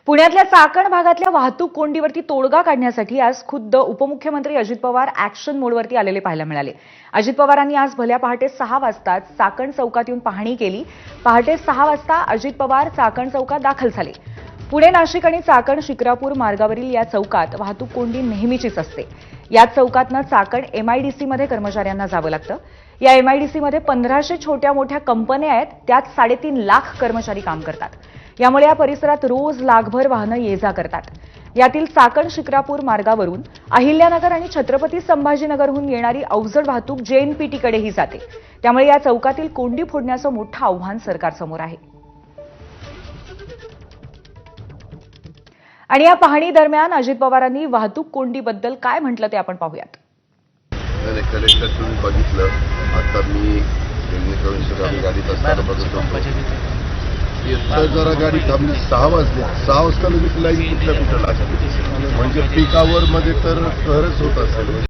पुण्यातल्या चाकण भागातल्या वाहतूक कोंडीवरती तोडगा काढण्यासाठी आज खुद्द उपमुख्यमंत्री अजित पवार ऍक्शन मोडवरती आलेले पाहायला मिळाले. अजित पवारांनी आज भल्या पहाटे 6 वाजता चाकण चौकात येऊन पाहणी केली. पहाटे 6 वाजता अजित पवार चाकण चौकात दाखल झाले. पुणे नाशिक आणि चाकण शिक्रापूर मार्गावरील या चौकात वाहतूक कोंडी नेहमीचीच असते. या चौकातनं चाकण एमआयडीसी मध्ये कर्मचाऱ्यांना जावं लागतं. या एमआयडीसी मध्ये 1500 छोट्या मोठ्या कंपन्या आहेत, त्यात 3.5 लाख कर्मचारी काम करतात. यामुळे या परिसरात रोज लाखभर वाहनं ये जा करतात. यातील चाकण शिक्रापूर मार्गावरून अहिल्यानगर आणि छत्रपती संभाजीनगरहून येणारी अवजड वाहतूक जेएनपीटीकडेही जाते. त्यामुळे या चौकातील कोंडी फोडण्याचं मोठं आव्हान सरकारसमोर आहे. आणि या पाहणी दरम्यान अजित पवारांनी वाहतूक कोंडीबद्दल काय म्हटलं ते आपण पाहूयात. कलेक्टर तुम्ही बघितलं, आता मी गाडीत असताना बघत होतो, जरा गाडी थांबली 6 वाजले. 6 वाजता लगेच लाईन कुठल्या कुठं लागली, म्हणजे पीक आवर मध्ये तर खरंच होत असेल.